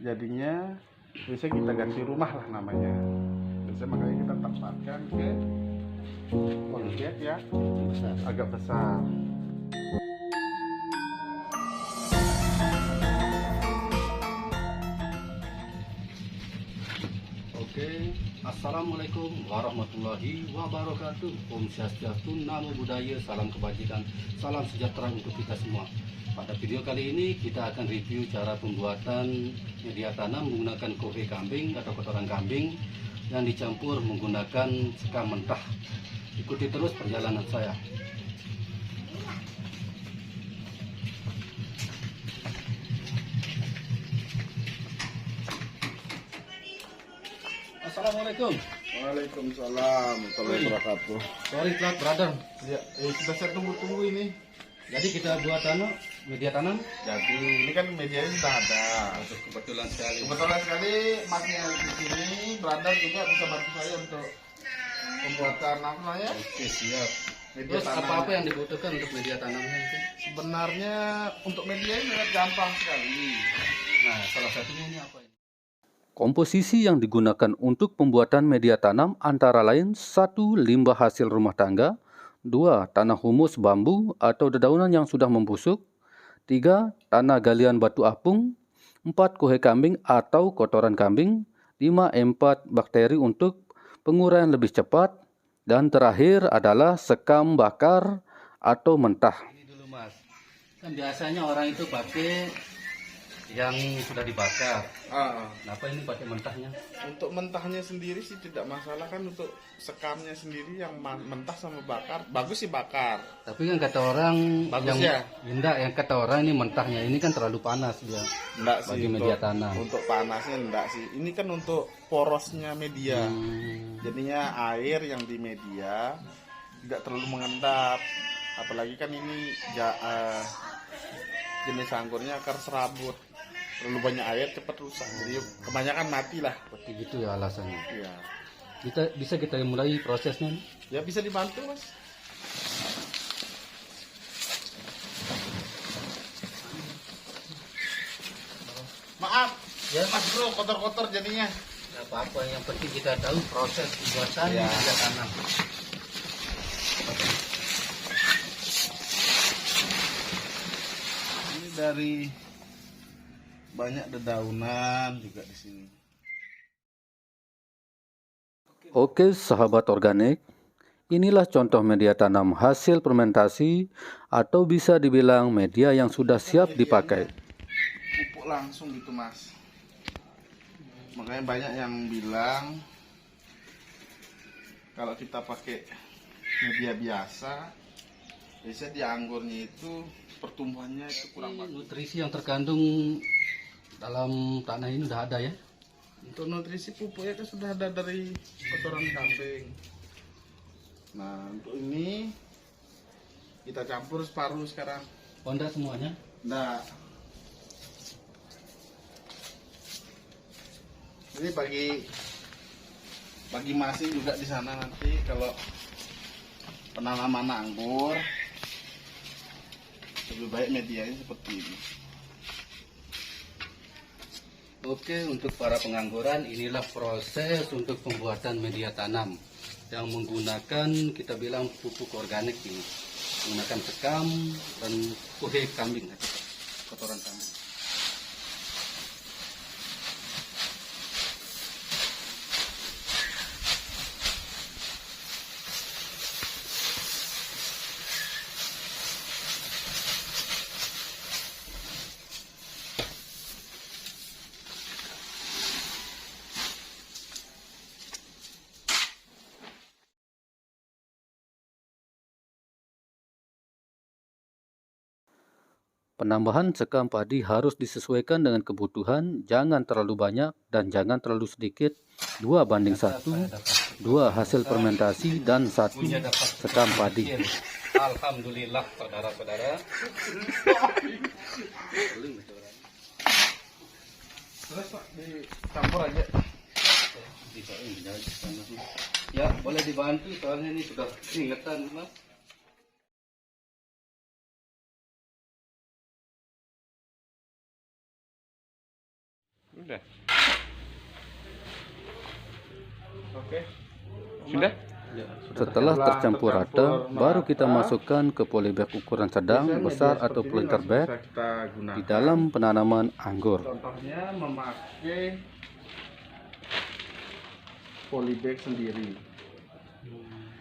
jadinya biasanya kita ganti rumah lah namanya. Biasanya makanya kita tempatkan ke polybag ya agak besar. Oke, assalamualaikum warahmatullahi wabarakatuh. Om Swastiastu, Namo Buddhaya, salam kebajikan, salam sejahtera untuk kita semua. Pada video kali ini kita akan review cara pembuatan media tanam menggunakan kobe kambing atau kotoran kambing yang dicampur menggunakan sekam mentah. Ikuti terus perjalanan saya. Assalamualaikum. Waalaikumsalam warahmatullahi wabarakatuh. Sorry telat brother. Ya, kita saya tunggu-tunggu ini. Jadi kita buat media tanam. Jadi ini kan medianya sudah ada. Kebetulan sekali. Kebetulan sekali masnya di sini, brother juga bisa bantu saya untuk pembuatan apa ya? Oke, siap. Media Terus tanam. apa-apa yang dibutuhkan untuk media tanamnya itu? Sebenarnya untuk media ini sangat gampang sekali. Nah, salah satunya ini apa ini? Komposisi yang digunakan untuk pembuatan media tanam antara lain 1. Limbah hasil rumah tangga, 2. Tanah humus bambu atau dedaunan yang sudah membusuk, 3. Tanah galian batu apung, 4. Kohe kambing atau kotoran kambing, 5. Empat bakteri untuk penguraian lebih cepat, dan terakhir adalah sekam bakar atau mentah. Ini dulu Mas. Kan biasanya orang itu pakai yang sudah dibakar. Kenapa ini pakai mentahnya? Untuk mentahnya sendiri sih tidak masalah kan, untuk sekamnya sendiri yang mentah sama bakar bagus sih bakar. Tapi kan kata orang Bagus ya? Enggak, yang kata orang ini mentahnya ini kan terlalu panas dia. Enggak sih Bagi untuk, media tanam. untuk panasnya enggak sih. Ini kan untuk porosnya media. Jadinya air yang di media tidak terlalu mengendap. Apalagi kan ini jenis anggurnya akar serabut. Terlalu banyak air cepat rusak. Jadi kebanyakan mati lah. Seperti gitu ya alasannya. Iya. Bisa kita mulai prosesnya nih? Ya bisa dibantu Mas. Maaf, Ya. Mas Bro, kotor-kotor jadinya. Tidak apa-apa, yang penting kita tahu proses pembuatan Ya. media tanam. Ini dari banyak dedaunan juga di sini. Oke sahabat organik, inilah contoh media tanam hasil fermentasi atau bisa dibilang media yang sudah siap dipakai. Pupuk langsung gitu Mas. Makanya banyak yang bilang kalau kita pakai media biasa, biasanya di anggurnya itu pertumbuhannya itu kurang bagus. Nutrisi yang terkandung dalam tanah ini udah ada ya? Untuk nutrisi pupuknya kan sudah ada dari kotoran kambing. Nah untuk ini kita campur separuh sekarang. Oh enggak semuanya? Nah, ini bagi masing juga di sana nanti kalau penanaman anggur lebih baik medianya seperti ini. Oke, untuk para pengangguran inilah proses untuk pembuatan media tanam yang menggunakan kita bilang pupuk organik ini, menggunakan sekam dan kohe kambing atau kotoran kambing. Penambahan sekam padi harus disesuaikan dengan kebutuhan, jangan terlalu banyak dan jangan terlalu sedikit. 2:1, 2 hasil fermentasi dan 1 sekam padi. Alhamdulillah saudara-saudara. Terus Pak dicampur aja. Ya boleh dibantu soalnya ini sudah keringetan Mas. Sudah. Oke. Sudah? Ya, Setelah tercampur rata, baru kita merata, masukkan ke polybag ukuran sedang, biasanya besar media atau seperti ini planter langsung bag bisa kita gunakan. di dalam penanaman anggur. Contohnya memakai polybag sendiri.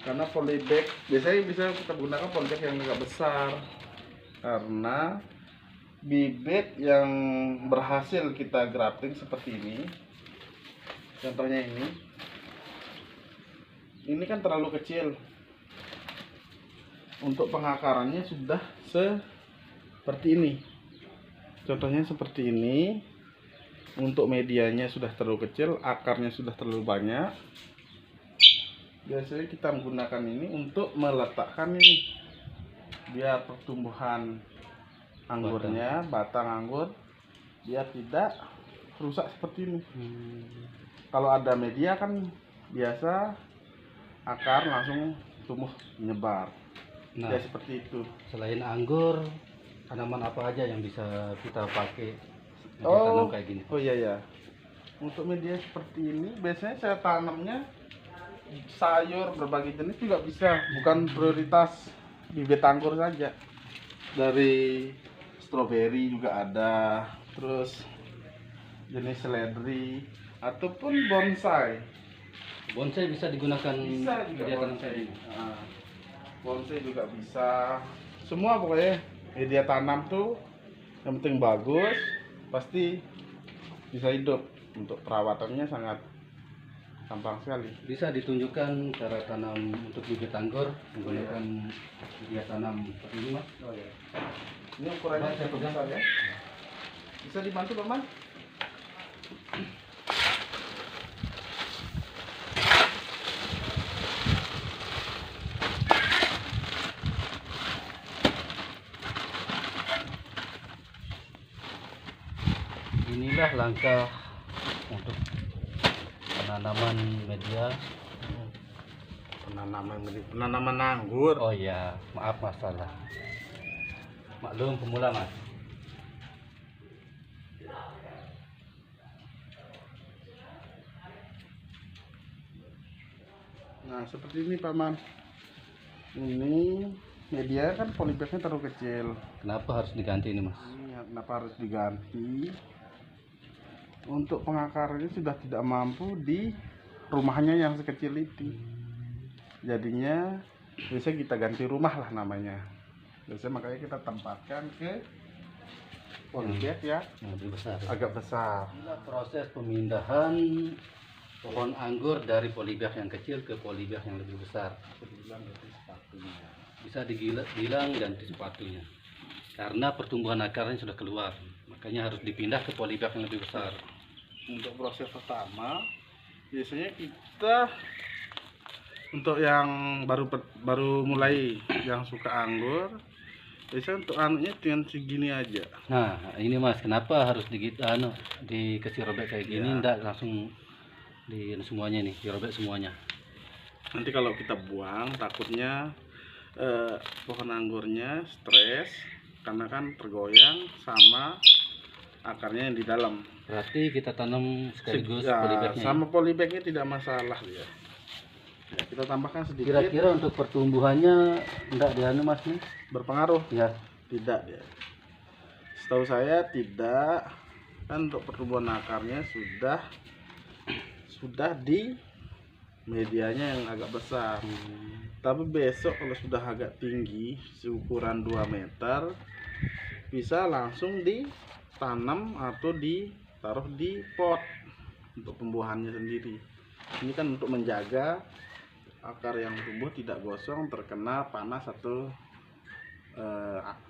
Karena polybag biasanya bisa kita gunakan polybag yang agak besar. Karena bibit yang berhasil kita grafting seperti ini, contohnya ini kan terlalu kecil. Untuk pengakarannya sudah seperti ini. Contohnya seperti ini. Untuk medianya sudah terlalu kecil, akarnya sudah terlalu banyak. Biasanya kita menggunakan ini untuk meletakkan ini, biar pertumbuhan anggurnya, batang anggur, biar tidak rusak seperti ini. Kalau ada media kan biasa akar langsung tumbuh menyebar. Nah, Ya seperti itu. selain anggur, tanaman apa aja yang bisa kita pakai media Oh. tanam kayak gini? Oh iya ya. Untuk media seperti ini biasanya saya tanamnya sayur berbagai jenis juga bisa, bukan prioritas bibit anggur saja. Dari stroberi juga ada, terus jenis seledri ataupun bonsai. Bonsai bisa digunakan Bisa juga media tanam kayak bonsai. gini. Nah, bonsai juga bisa. Semua pokoknya media tanam tuh yang penting bagus, pasti bisa hidup. Untuk perawatannya sangat gampang sekali. Bisa ditunjukkan cara tanam untuk bibit anggur menggunakan media tanam seperti ini, Mas? Oh ya. Ini ukurannya Mas, saya cukup pegang. besar ya. Bisa dibantu Paman? Inilah langkah untuk penanaman media. Penanaman anggur. Oh iya, maaf Mas, salah. Maklum pemula, Mas. Nah, seperti ini Paman. Ini media kan polybagnya terlalu kecil. Kenapa harus diganti ini, Mas? Ini kenapa harus diganti? Untuk pengakarannya sudah tidak mampu di rumahnya yang sekecil itu. Jadinya biasanya kita ganti rumah lah namanya. Biasanya makanya kita tempatkan ke polybag ya Yang lebih besar. agak besar. Inilah proses pemindahan pohon anggur dari polybag yang kecil ke polybag yang lebih besar. Bilang itu sepatunya. Bisa dibilang ganti sepatunya. Karena pertumbuhan akarnya sudah keluar, makanya harus dipindah ke polybag yang lebih besar. Untuk proses pertama biasanya kita untuk yang baru mulai yang suka anggur, biasanya untuk anunya dengan segini aja. Nah, ini Mas, kenapa harus dikasih robek kayak gini? Ya. Enggak langsung di semuanya nih, dirobek semuanya. Nanti kalau kita buang takutnya pohon anggurnya stres karena kan tergoyang sama akarnya yang di dalam. Berarti kita tanam sekaligus Ya, polybagnya. sama polybagnya tidak masalah ya. Ya, kita tambahkan sedikit. Kira-kira untuk pertumbuhannya enggak Mas nih? Berpengaruh? Ya, Tidak ya. Setahu saya tidak. Kan untuk pertumbuhan akarnya sudah di medianya yang agak besar. Tapi besok kalau sudah agak tinggi, seukuran 2 meter, bisa langsung ditanam atau ditaruh di pot untuk tumbuhannya sendiri. Ini kan untuk menjaga akar yang tumbuh tidak gosong, terkena panas atau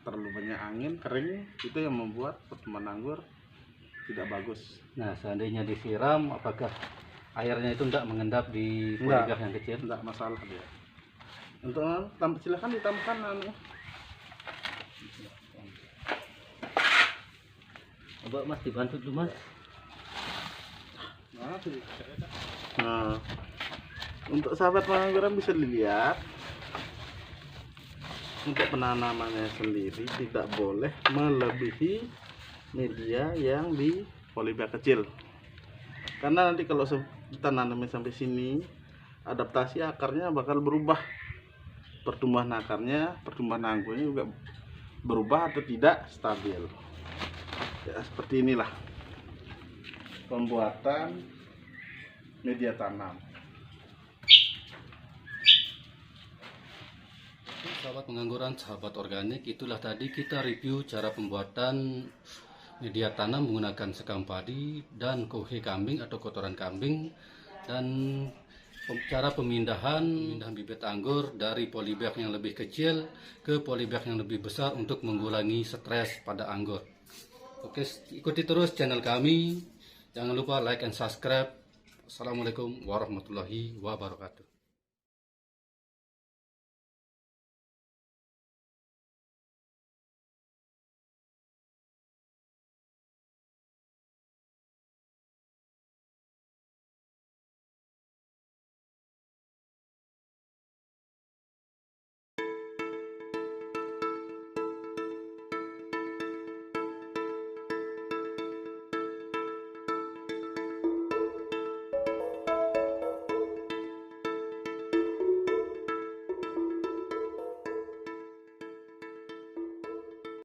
terlalu banyak angin, kering, itu yang membuat pertumbuhan anggur tidak bagus. nah seandainya disiram, apakah airnya itu enggak mengendap di Enggak. polybag yang kecil? Tidak masalah dia. Untuk silahkan ditambahkan anu. Coba Mas dibantu dulu Mas. Nah, untuk sahabat pengangguran bisa dilihat, untuk penanamannya sendiri tidak boleh melebihi media yang di polybag kecil. Karena nanti kalau kita nanamnya sampai sini, adaptasi akarnya bakal berubah. Pertumbuhan akarnya, pertumbuhan anggurnya juga berubah atau tidak stabil. Ya, seperti inilah pembuatan media tanam. Sahabat pengangguran, sahabat organik, itulah tadi kita review cara pembuatan media tanam menggunakan sekam padi dan kohe kambing atau kotoran kambing, dan cara pemindahan bibit anggur dari polybag yang lebih kecil ke polybag yang lebih besar untuk mengurangi stres pada anggur. Oke, ikuti terus channel kami. Jangan lupa like and subscribe. Assalamualaikum warahmatullahi wabarakatuh.